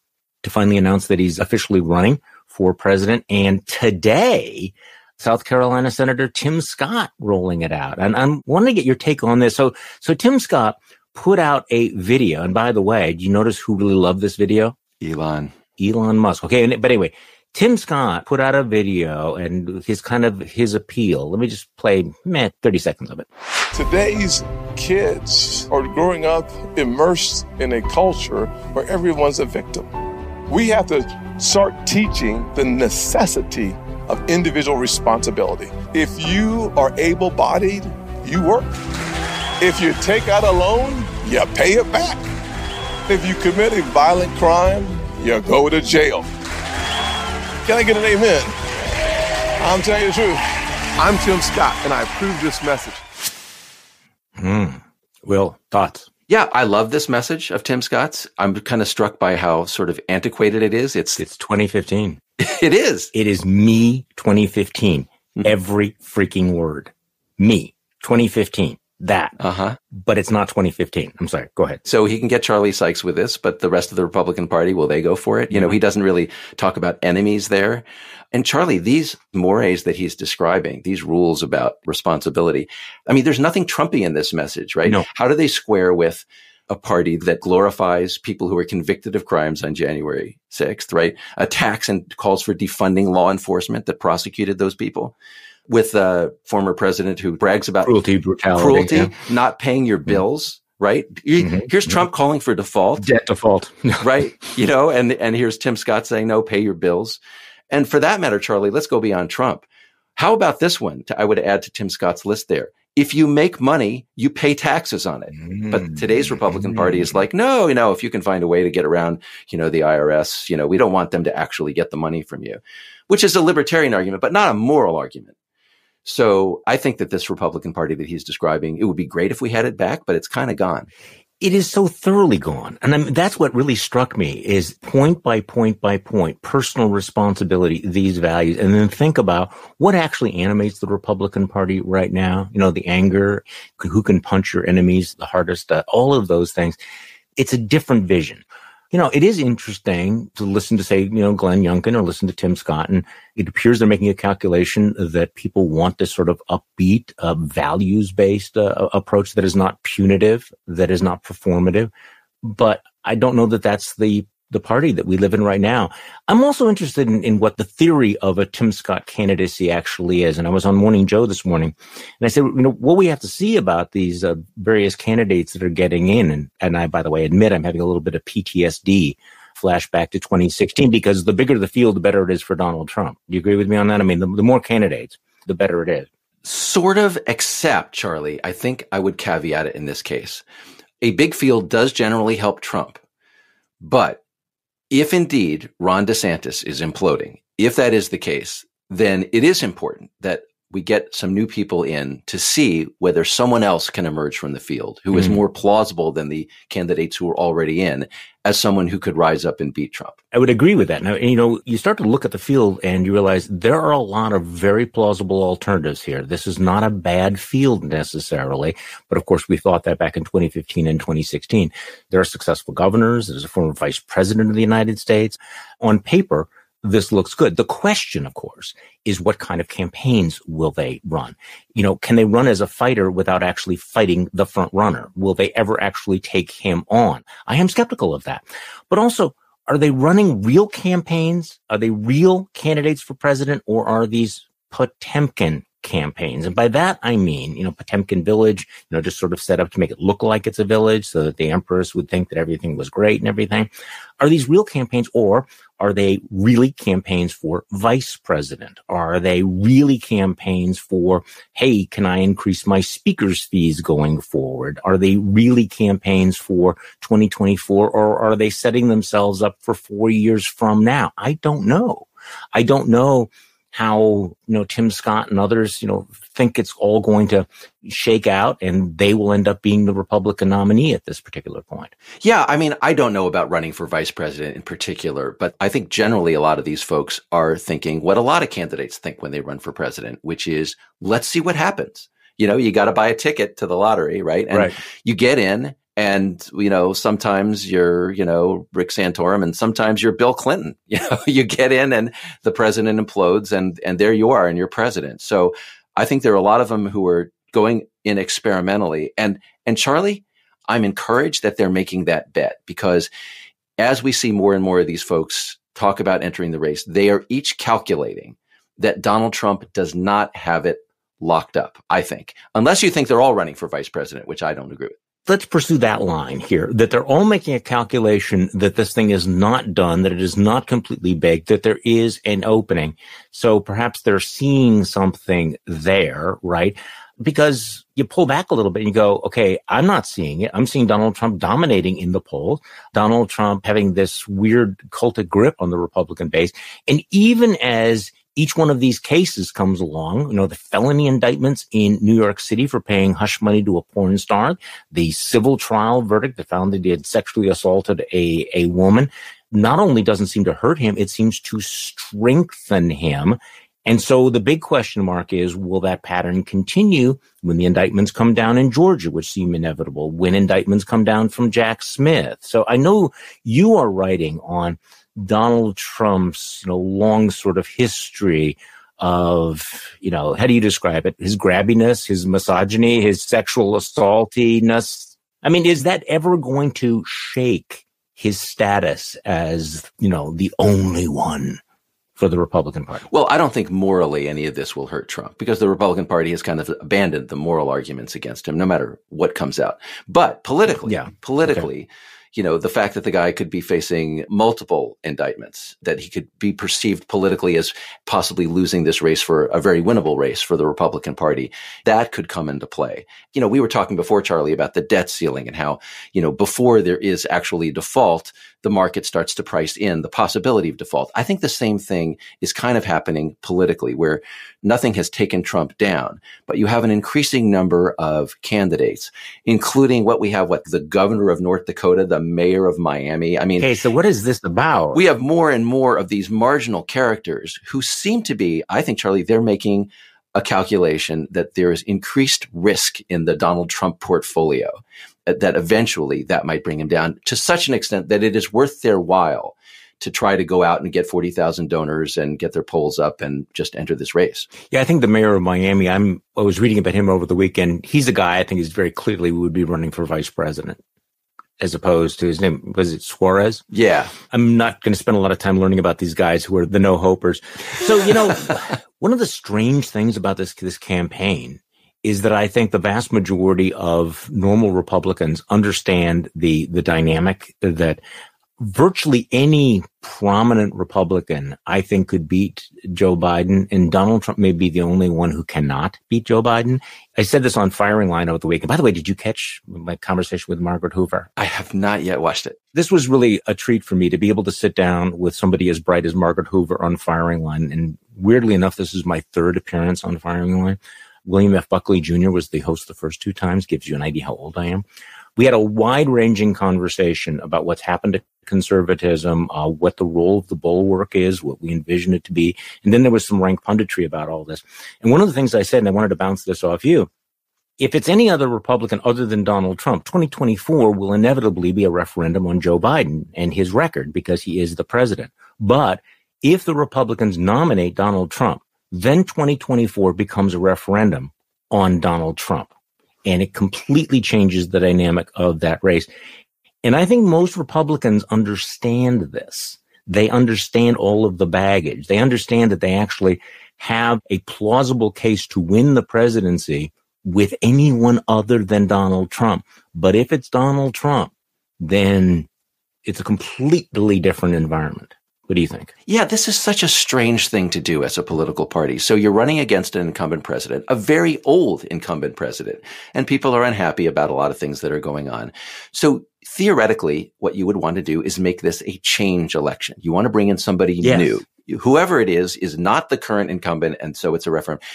to finally announce that he's officially running for president. And today, South Carolina Senator Tim Scott rolling it out. And I'm wanting to get your take on this. So Tim Scott put out a video. And by the way, do you notice who really loved this video? Elon Musk. Okay. But anyway, Tim Scott put out a video and his appeal. Let me just play 30 seconds of it. Today's kids are growing up immersed in a culture where everyone's a victim. We have to start teaching the necessity of individual responsibility. If you are able-bodied, you work. If you take out a loan, you pay it back. If you commit a violent crime, you go to jail. Can I get an amen? I'm telling you the truth. I'm Tim Scott, and I approve this message. Will, thoughts? Yeah, I love this message of Tim Scott's. I'm kind of struck by how sort of antiquated it is. It's 2015. It is. It is me 2015. Every freaking word. Me 2015. That. But it's not 2015. I'm sorry. Go ahead. So he can get Charlie Sykes with this, but the rest of the Republican Party, will they go for it? He doesn't really talk about enemies there. And Charlie, these mores that he's describing, these rules about responsibility, there's nothing Trumpy in this message, right? No. How do they square with a party that glorifies people who were convicted of crimes on January 6th, right? Attacks and calls for defunding law enforcement that prosecuted those people? With a former president who brags about brutality, not paying your bills, right? Here's Trump calling for debt default, right? And here's Tim Scott saying, no, pay your bills. And for that matter, Charlie, let's go beyond Trump. How about this one? I would add to Tim Scott's list there. if you make money, you pay taxes on it. But today's Republican Party is like, no, if you can find a way to get around, the IRS, we don't want them to actually get the money from you, which is a libertarian argument, but not a moral argument. So I think that this Republican Party that he's describing, it would be great if we had it back, but it's kind of gone. It is so thoroughly gone. And that's what really struck me is point by point by point, personal responsibility, these values, and then think about what actually animates the Republican Party right now. The anger, who can punch your enemies the hardest, all of those things. It's a different vision. It is interesting to listen to, say, Glenn Youngkin or listen to Tim Scott, and it appears they're making a calculation that people want this sort of upbeat, values-based approach that is not punitive, that is not performative. But I don't know that that's the party that we live in right now. I'm also interested in what the theory of a Tim Scott candidacy actually is. And I was on Morning Joe this morning, and I said, what we have to see about these various candidates that are getting in. And I, by the way, admit I'm having a little bit of PTSD flashback to 2016, because the bigger the field, the better it is for Donald Trump. Do you agree with me on that? I mean, the more candidates, the better it is. Sort of, except, Charlie, I think I would caveat it in this case. A big field does generally help Trump, but if indeed Ron DeSantis is imploding, if that is the case, then it is important that we get some new people in to see whether someone else can emerge from the field who is more plausible than the candidates who are already in, as someone who could rise up and beat Trump. I would agree with that. Now, you start to look at the field and you realize there are a lot of very plausible alternatives here. This is not a bad field necessarily, but of course we thought that back in 2015 and 2016. There are successful governors. There's a former vice president of the United States. On paper, this looks good. The question, of course, is what kind of campaigns will they run? Can they run as a fighter without actually fighting the front runner? Will they ever actually take him on? I am skeptical of that. But also, are they running real campaigns? Are they real candidates for president, or are these Potemkin campaigns? And by that, I mean, Potemkin village, just sort of set up to make it look like it's a village so that the empress would think that everything was great and everything. Are these real campaigns, or are they really campaigns for vice president? Are they really campaigns for, hey, can I increase my speaker's fees going forward? Are they really campaigns for 2024, or are they setting themselves up for 4 years from now? I don't know. I don't know how, Tim Scott and others, think it's all going to shake out and they will end up being the Republican nominee at this particular point. Yeah. I mean, I don't know about running for vice president in particular, but I think generally a lot of these folks are thinking what a lot of candidates think when they run for president, which is, let's see what happens. You got to buy a ticket to the lottery, right? And you get in. And, sometimes you're, Rick Santorum, and sometimes you're Bill Clinton. You get in and the president implodes, and there you are, and you're president. So I think there are a lot of them who are going in experimentally. And Charlie, I'm encouraged that they're making that bet, because as we see more and more of these folks talk about entering the race, they are each calculating that Donald Trump does not have it locked up, I think, unless you think they're all running for vice president, which I don't agree with. Let's pursue that line here, that they're all making a calculation that this thing is not done, that it is not completely baked, that there is an opening. So perhaps they're seeing something there, right? Because you pull back a little bit and you go, okay, I'm not seeing it. I'm seeing Donald Trump dominating in the polls, Donald Trump having this weird cultic grip on the Republican base. And even as each one of these cases comes along, the felony indictments in New York City for paying hush money to a porn star, the civil trial verdict that found that he had sexually assaulted a woman, not only doesn't seem to hurt him, it seems to strengthen him. And so the big question mark is, will that pattern continue when the indictments come down in Georgia, which seem inevitable, when indictments come down from Jack Smith? So I know you are writing on Donald Trump's, long sort of history of, how do you describe it? His grabbiness, his misogyny, his sexual assaultiness. I mean, is that ever going to shake his status as, the only one for the Republican Party? Well, I don't think morally any of this will hurt Trump, because the Republican Party has kind of abandoned the moral arguments against him, no matter what comes out. But politically, the fact that the guy could be facing multiple indictments, that he could be perceived politically as possibly losing this race for a very winnable race for the Republican Party, that could come into play. We were talking before, Charlie, about the debt ceiling and how, before there is actually default, the market starts to price in the possibility of default. I think the same thing is kind of happening politically, where nothing has taken Trump down, but you have an increasing number of candidates, including the governor of North Dakota, the mayor of Miami. Okay, so what is this about? We have more and more of these marginal characters who seem to be, I think, Charlie, they're making a calculation that there is increased risk in the Donald Trump portfolio, that eventually that might bring him down to such an extent that it is worth their while to try to go out and get 40,000 donors and get their polls up and just enter this race. Yeah, I think the mayor of Miami, I was reading about him over the weekend. He's a guy I think is very clearly would be running for vice president, as opposed to his name, was it Suarez? Yeah. I'm not going to spend a lot of time learning about these guys who are the no-hopers. So, one of the strange things about this campaign is that I think the vast majority of normal Republicans understand the dynamic that virtually any prominent Republican, I think, could beat Joe Biden, and Donald Trump may be the only one who cannot beat Joe Biden. I said this on Firing Line over the weekend. By the way, did you catch my conversation with Margaret Hoover? I have not yet watched it. This was really a treat for me to be able to sit down with somebody as bright as Margaret Hoover on Firing Line. And weirdly enough, this is my third appearance on Firing Line. William F. Buckley Jr. was the host the first two times, gives you an idea how old I am. We had a wide-ranging conversation about what's happened to conservatism, what the role of the Bulwark is, what we envision it to be. And then there was some rank punditry about all this. And one of the things I said, and I wanted to bounce this off you, if it's any other Republican other than Donald Trump, 2024 will inevitably be a referendum on Joe Biden and his record because he is the president. But if the Republicans nominate Donald Trump, then 2024 becomes a referendum on Donald Trump. And it completely changes the dynamic of that race. And I think most Republicans understand this. They understand all of the baggage. They understand that they actually have a plausible case to win the presidency with anyone other than Donald Trump. But if it's Donald Trump, then it's a completely different environment. What do you think? Yeah, this is such a strange thing to do as a political party. So you're running against an incumbent president, a very old incumbent president, and people are unhappy about a lot of things that are going on. So theoretically, what you would want to do is make this a change election. You want to bring in somebody new. Whoever it is not the current incumbent, and so it's a referendum.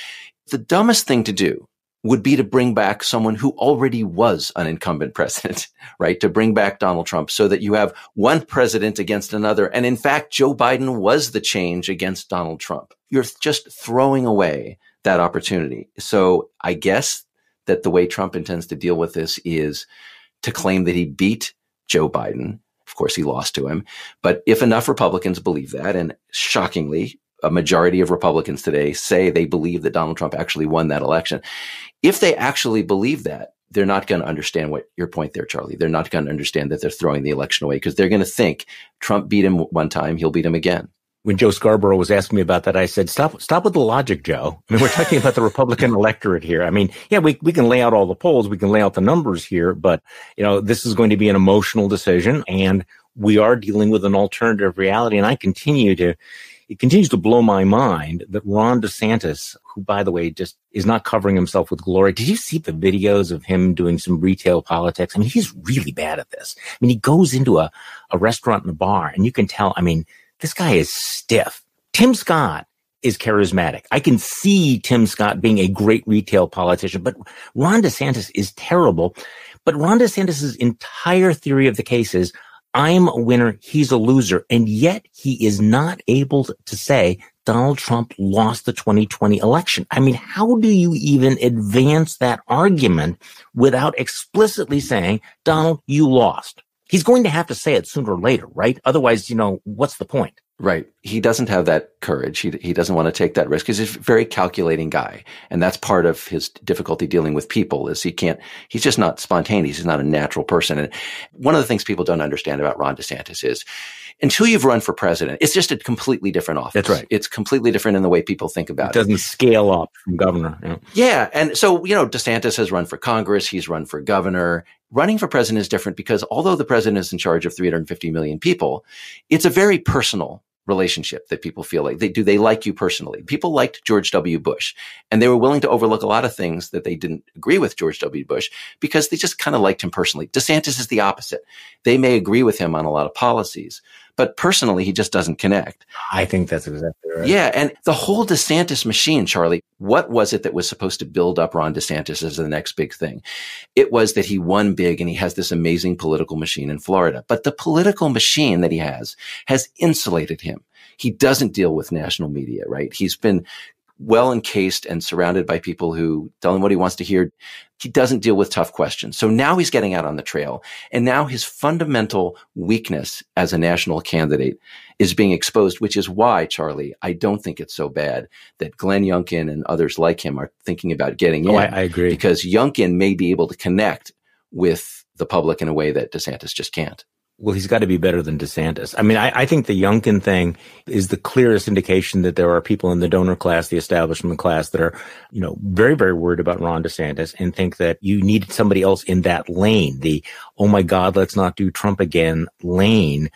The dumbest thing to do would be to bring back someone who already was an incumbent president, right? To bring back Donald Trump so that you have one president against another. And in fact, Joe Biden was the change against Donald Trump. You're just throwing away that opportunity. So I guess that the way Trump intends to deal with this is to claim that he beat Joe Biden. Of course, he lost to him. But if enough Republicans believe that, and shockingly, a majority of Republicans today say they believe that Donald Trump actually won that election. If they actually believe that, they're not going to understand what your point there, Charlie. They're not going to understand that they're throwing the election away because they're going to think Trump beat him one time, he'll beat him again. When Joe Scarborough was asking me about that, I said, stop with the logic, Joe. I mean, we're talking about the Republican electorate here. I mean, yeah, we can lay out all the polls, we can lay out the numbers here, but, this is going to be an emotional decision, and we are dealing with an alternative reality. And it continues to blow my mind that Ron DeSantis, who, by the way, just is not covering himself with glory. Did you see the videos of him doing some retail politics? I mean, he's really bad at this. I mean, he goes into a restaurant and a bar, and you can tell, I mean, this guy is stiff. Tim Scott is charismatic. I can see Tim Scott being a great retail politician, but Ron DeSantis is terrible. But Ron DeSantis' entire theory of the case is, I'm a winner, he's a loser. And yet he is not able to say Donald Trump lost the 2020 election. I mean, how do you even advance that argument without explicitly saying, Donald, you lost? He's going to have to say it sooner or later, right? Otherwise, what's the point? Right. He doesn't have that courage. He doesn't want to take that risk because he's a very calculating guy. And that's part of his difficulty dealing with people is he's just not spontaneous. He's not a natural person. And one of the things people don't understand about Ron DeSantis is until you've run for president, it's just a completely different office. That's right. It's completely different in the way people think about it. It doesn't scale up from governor. Yeah. And so, DeSantis has run for Congress. He's run for governor. Running for president is different because although the president is in charge of 350 million people, it's a very personal relationship that people feel like they like you personally. People liked George W. Bush, and they were willing to overlook a lot of things that they didn't agree with George W. Bush because they just kind of liked him personally. DeSantis is the opposite. They may agree with him on a lot of policies, but personally, he just doesn't connect. I think that's exactly right. Yeah. And the whole DeSantis machine, Charlie, what was it that was supposed to build up Ron DeSantis as the next big thing? It was that he won big and he has this amazing political machine in Florida. But the political machine that he has insulated him. He doesn't deal with national media, right? He's been well encased and surrounded by people who tell him what he wants to hear. He doesn't deal with tough questions. So now he's getting out on the trail. And now his fundamental weakness as a national candidate is being exposed, which is why, Charlie, I don't think it's so bad that Glenn Youngkin and others like him are thinking about getting in. I agree. Because Youngkin may be able to connect with the public in a way that DeSantis just can't. Well, he's got to be better than DeSantis. I mean, I think the Youngkin thing is the clearest indication that there are people in the donor class, the establishment class that are, very, very worried about Ron DeSantis and think that you need somebody else in that lane, the, oh my God, let's not do Trump again lane.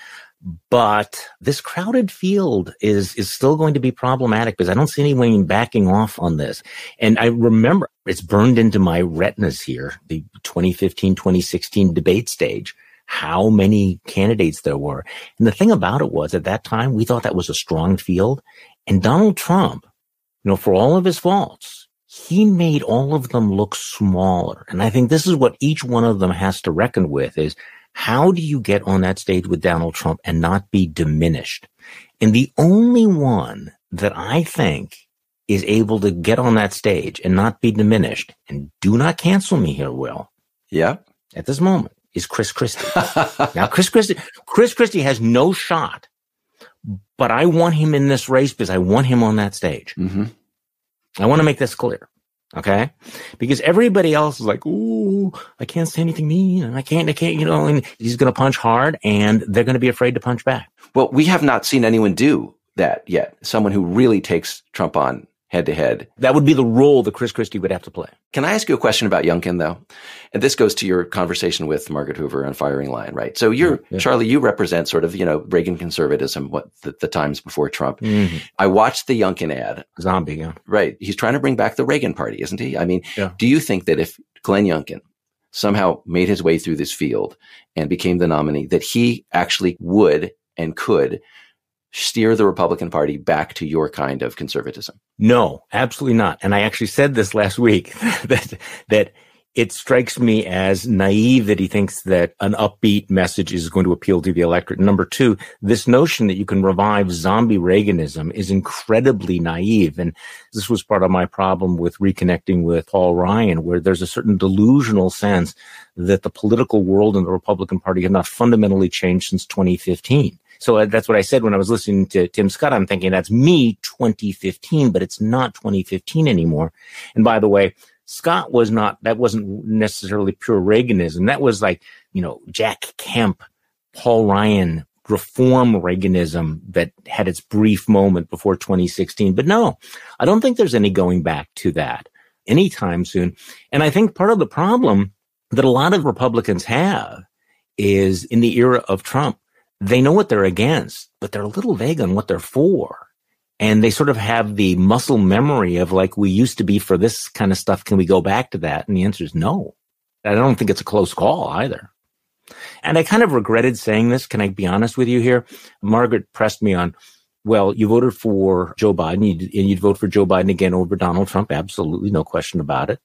But this crowded field is still going to be problematic because I don't see anyone backing off on this. And I remember it's burned into my retinas here, the 2015, 2016 debate stage. How many candidates there were. And the thing about it was at that time, we thought that was a strong field. And Donald Trump, for all of his faults, he made all of them look smaller. And I think this is what each one of them has to reckon with is how do you get on that stage with Donald Trump and not be diminished? And the only one that I think is able to get on that stage and not be diminished, and do not cancel me here, Will. Yeah. At this moment. Is Chris Christie. Now, Chris Christie has no shot, but I want him in this race because I want him on that stage. Mm-hmm. I want to make this clear. Okay. Because everybody else is like, ooh, I can't say anything mean and I can't, and he's going to punch hard and they're going to be afraid to punch back. Well, we have not seen anyone do that yet. Someone who really takes Trump on head to head. That would be the role that Chris Christie would have to play. Can I ask you a question about Youngkin, though? And this goes to your conversation with Margaret Hoover on Firing Line, right? So Charlie, you represent sort of, Reagan conservatism, the times before Trump. Mm-hmm. I watched the Youngkin ad. Zombie, yeah. Right. He's trying to bring back the Reagan party, isn't he? I mean, Do you think that if Glenn Youngkin somehow made his way through this field and became the nominee, that he actually would and could steer the Republican Party back to your kind of conservatism? No, absolutely not. And I actually said this last week that it strikes me as naive that he thinks that an upbeat message is going to appeal to the electorate. Number two, this notion that you can revive zombie Reaganism is incredibly naive. And this was part of my problem with reconnecting with Paul Ryan, where there's a certain delusional sense that the political world and the Republican Party have not fundamentally changed since 2015. So that's what I said when I was listening to Tim Scott. I'm thinking that's me 2015, but it's not 2015 anymore. And by the way, Scott that wasn't necessarily pure Reaganism. That was like, Jack Kemp, Paul Ryan, reform Reaganism that had its brief moment before 2016. But no, I don't think there's any going back to that anytime soon. And I think part of the problem that a lot of Republicans have is in the era of Trump, they know what they're against, but they're a little vague on what they're for. And they sort of have the muscle memory of like, we used to be for this kind of stuff. Can we go back to that? And the answer is no. I don't think it's a close call either. And I kind of regretted saying this. Can I be honest with you here? Margaret pressed me on, well, you voted for Joe Biden and you'd vote for Joe Biden again over Donald Trump. Absolutely. No question about it.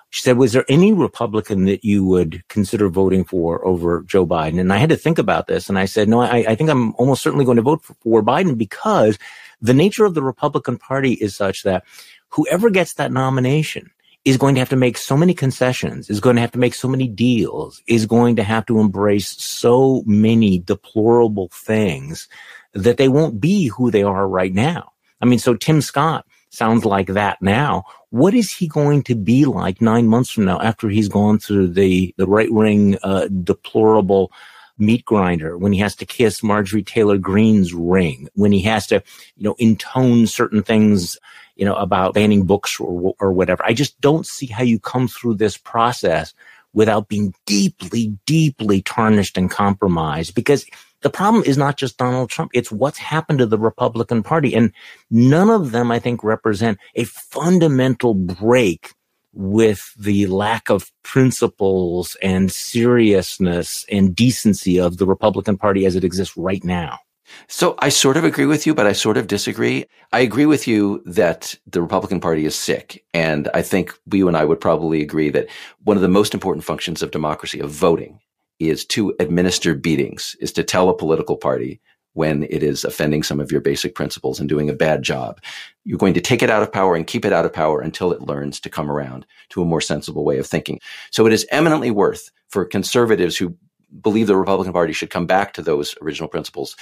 She said, was there any Republican that you would consider voting for over Joe Biden? And I had to think about this. And I said, no, I think I'm almost certainly going to vote for Biden because the nature of the Republican Party is such that whoever gets that nomination is going to have to make so many concessions, is going to have to make so many deals, is going to have to embrace so many deplorable things that they won't be who they are right now. I mean, so Tim Scott sounds like that now. What is he going to be like 9 months from now after he's gone through the right-wing, deplorable meat grinder, when he has to kiss Marjorie Taylor Greene's ring, when he has to, intone certain things, about banning books or whatever. I just don't see how you come through this process without being deeply, deeply tarnished and compromised, because the problem is not just Donald Trump. It's what's happened to the Republican Party. And none of them, I think, represent a fundamental break with the lack of principles and seriousness and decency of the Republican Party as it exists right now. So I sort of agree with you, but I sort of disagree. I agree with you that the Republican Party is sick. And I think you and I would probably agree that one of the most important functions of democracy, of voting, is to administer beatings, is to tell a political party when it is offending some of your basic principles and doing a bad job. You're going to take it out of power and keep it out of power until it learns to come around to a more sensible way of thinking. So it is eminently worth for conservatives who believe the Republican Party should come back to those original principles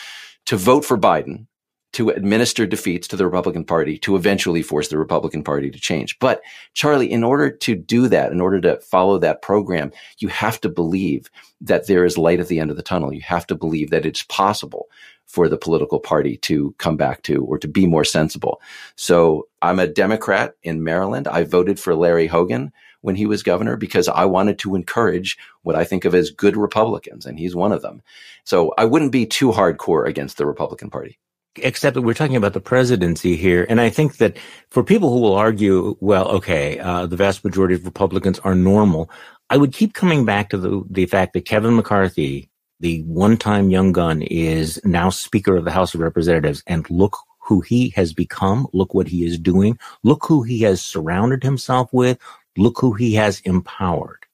to vote for Biden, to administer defeats to the Republican Party, to eventually force the Republican Party to change. But Charlie, in order to do that, in order to follow that program, you have to believe that there is light at the end of the tunnel. You have to believe that it's possible for the political party to come back to or to be more sensible. So I'm a Democrat in Maryland. I voted for Larry Hogan when he was governor because I wanted to encourage what I think of as good Republicans, and he's one of them. So I wouldn't be too hardcore against the Republican Party. Except that we're talking about the presidency here. And I think that for people who will argue, well, okay, the vast majority of Republicans are normal, I would keep coming back to the fact that Kevin McCarthy, the one-time young gun, is now Speaker of the House of Representatives. And look who he has become. Look what he is doing. Look who he has surrounded himself with. Look who he has empowered.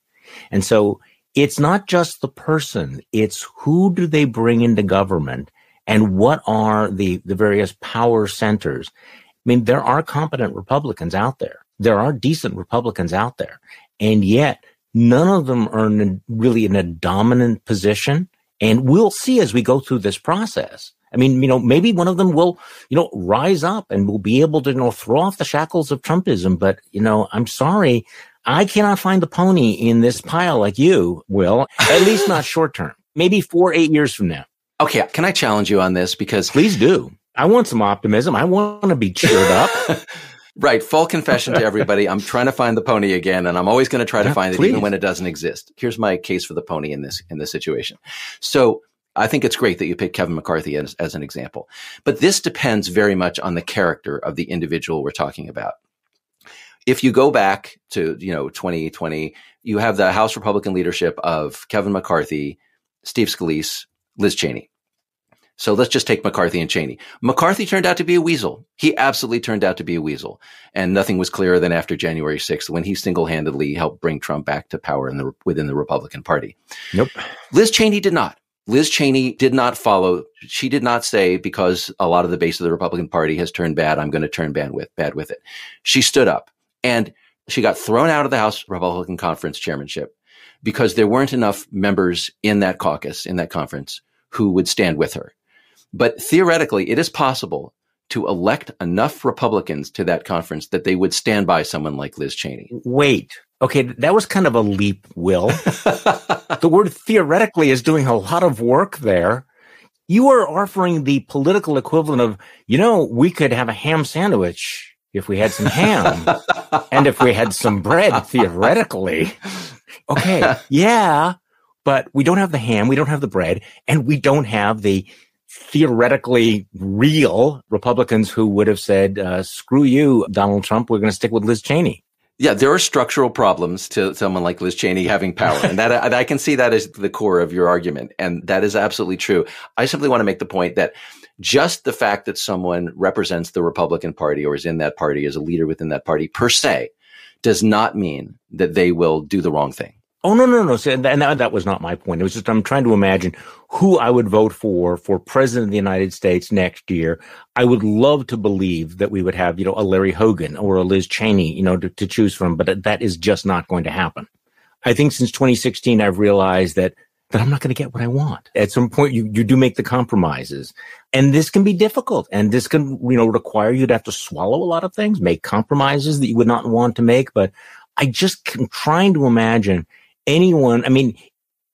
And so it's not just the person. It's who do they bring into government and what are the various power centers. I mean, there are competent Republicans out there. There are decent Republicans out there. And yet none of them are really in a dominant position. And we'll see as we go through this process. I mean, maybe one of them will, rise up and will be able to, throw off the shackles of Trumpism. But, I'm sorry, I cannot find the pony in this pile like you will, at least not short term, maybe 8 years from now. Okay. Can I challenge you on this? Because please do. I want some optimism. I want to be cheered up. Right. Full confession to everybody. I'm trying to find the pony again, and I'm always going to try to find it even when it doesn't exist. Here's my case for the pony in this situation. So I think it's great that you picked Kevin McCarthy as an example, but this depends very much on the character of the individual we're talking about. If you go back to, 2020, you have the House Republican leadership of Kevin McCarthy, Steve Scalise, Liz Cheney. So let's just take McCarthy and Cheney. McCarthy turned out to be a weasel. He absolutely turned out to be a weasel. And nothing was clearer than after January 6th when he single-handedly helped bring Trump back to power within the Republican Party. Nope. Liz Cheney did not. Liz Cheney did not follow. She did not say, because a lot of the base of the Republican Party has turned bad, I'm going to turn bad with it. She stood up and she got thrown out of the House Republican Conference chairmanship because there weren't enough members in that caucus, in that conference, who would stand with her. But theoretically, it is possible to elect enough Republicans to that conference that they would stand by someone like Liz Cheney. Wait. Okay, that was kind of a leap, Will. The word theoretically is doing a lot of work there. You are offering the political equivalent of, we could have a ham sandwich if we had some ham and if we had some bread, theoretically. Okay, yeah, but we don't have the ham, we don't have the bread, and we don't have the theoretically real Republicans who would have said, screw you, Donald Trump, we're going to stick with Liz Cheney. Yeah, there are structural problems to someone like Liz Cheney having power. And that I can see that as the core of your argument. And that is absolutely true. I simply want to make the point that just the fact that someone represents the Republican Party or is in that party, as a leader within that party per se, does not mean that they will do the wrong thing. Oh, no. So, and that was not my point. It was just, I'm trying to imagine who I would vote for president of the United States next year. I would love to believe that we would have, a Larry Hogan or a Liz Cheney, to choose from, but that is just not going to happen. I think since 2016, I've realized that I'm not going to get what I want. At some point, you do make the compromises, and this can be difficult, and this can, require you to have to swallow a lot of things, make compromises that you would not want to make. But I just am trying to imagine anyone. I mean,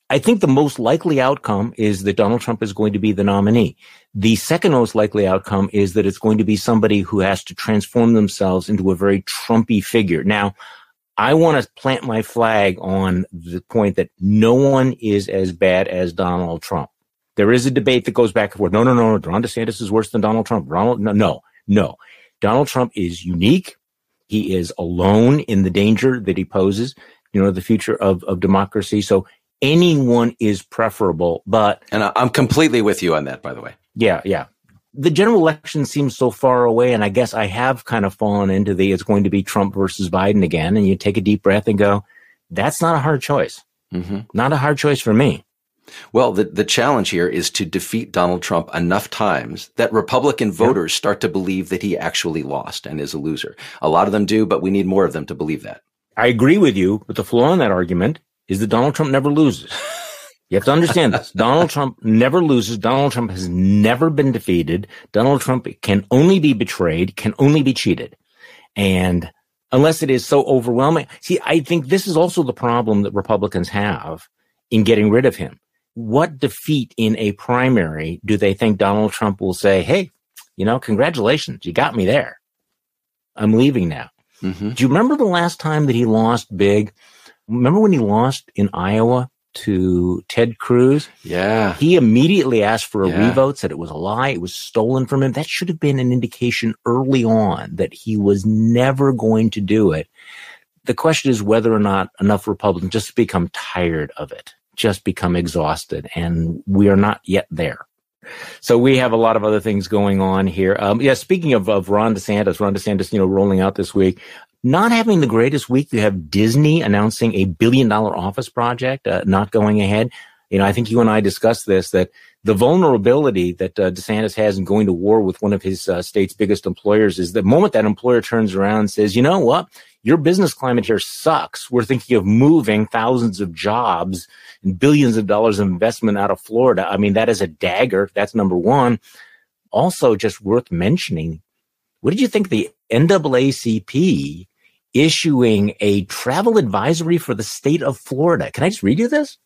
I think the most likely outcome is that Donald Trump is going to be the nominee. The second most likely outcome is that it's going to be somebody who has to transform themselves into a very Trumpy figure. Now, I want to plant my flag on the point that no one is as bad as Donald Trump. There is a debate that goes back and forth. No, Ron DeSantis is worse than Donald Trump. No. Donald Trump is unique. He is alone in the danger that he poses, the future of democracy. So anyone is preferable, but... And I'm completely with you on that, by the way. Yeah. The general election seems so far away, and I guess I have kind of fallen into it's going to be Trump versus Biden again, and you take a deep breath and go, that's not a hard choice. Mm-hmm. Not a hard choice for me. Well, the challenge here is to defeat Donald Trump enough times that Republican voters start to believe that he actually lost and is a loser. A lot of them do, but we need more of them to believe that. I agree with you, but the flaw in that argument is that Donald Trump never loses. You have to understand this. Donald Trump never loses. Donald Trump has never been defeated. Donald Trump can only be betrayed, can only be cheated. And unless it is so overwhelming. See, I think this is also the problem that Republicans have in getting rid of him. What defeat in a primary do they think Donald Trump will say, hey, congratulations, you got me there. I'm leaving now. Mm-hmm. Do you remember the last time that he lost big? Remember when he lost in Iowa to Ted Cruz? Yeah. He immediately asked for a revote, said it was a lie, it was stolen from him. That should have been an indication early on that he was never going to do it. The question is whether or not enough Republicans just become tired of it, just become exhausted, and we are not yet there. So we have a lot of other things going on here. Speaking of Ron DeSantis, rolling out this week, not having the greatest week. You have Disney announcing a $1 billion office project, not going ahead. I think you and I discussed this, that the vulnerability that DeSantis has in going to war with one of his state's biggest employers is the moment that employer turns around and says, you know what, your business climate here sucks. We're thinking of moving thousands of jobs and billions of dollars of investment out of Florida. I mean, that is a dagger. That's number one. Also, just worth mentioning, what did you think of the NAACP issuing a travel advisory for the state of Florida? Can I just read you this?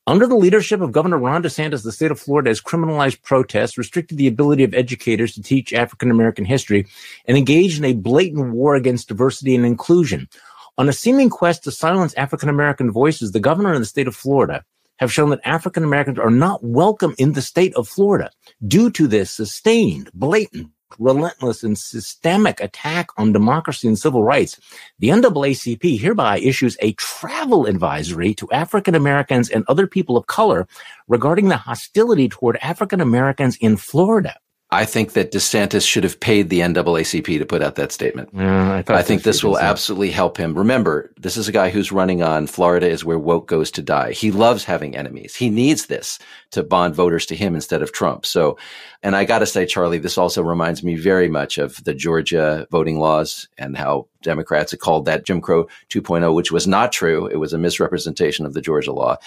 Under the leadership of Governor Ron DeSantis, the state of Florida has criminalized protests, restricted the ability of educators to teach African-American history, and engaged in a blatant war against diversity and inclusion. On a seeming quest to silence African-American voices, the governor and the state of Florida have shown that African-Americans are not welcome in the state of Florida due to this sustained, blatant, relentless, and systemic attack on democracy and civil rights. The NAACP hereby issues a travel advisory to African Americans and other people of color regarding the hostility toward African Americans in Florida. I think that DeSantis should have paid the NAACP to put out that statement. I think this will absolutely help him. Remember, this is a guy who's running on Florida is where woke goes to die. He loves having enemies. He needs this to bond voters to him instead of Trump. So, and I got to say, Charlie, this also reminds me very much of the Georgia voting laws and how Democrats had called that Jim Crow 2.0, which was not true. It was a misrepresentation of the Georgia law.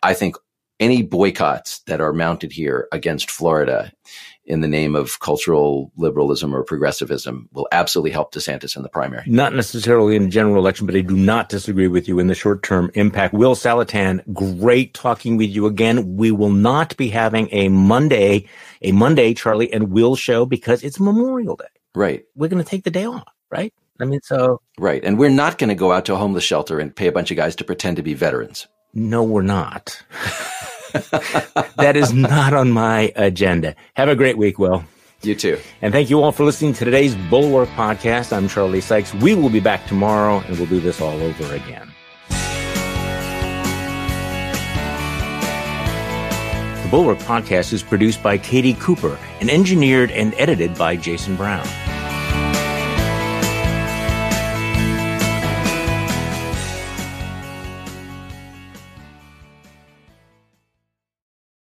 I think any boycotts that are mounted here against Florida in the name of cultural liberalism or progressivism will absolutely help DeSantis in the primary. Not necessarily in the general election, but I do not disagree with you in the short-term impact. Will Saletan, great talking with you again. We will not be having a Monday Charlie and Will show because it's Memorial Day. Right. We're going to take the day off, right? I mean, so. Right. And we're not going to go out to a homeless shelter and pay a bunch of guys to pretend to be veterans. No, we're not. That is not on my agenda. Have a great week, Will. You too. And thank you all for listening to today's Bulwark Podcast. I'm Charlie Sykes. We will be back tomorrow, and we'll do this all over again. The Bulwark Podcast is produced by Katie Cooper and engineered and edited by Jason Brown.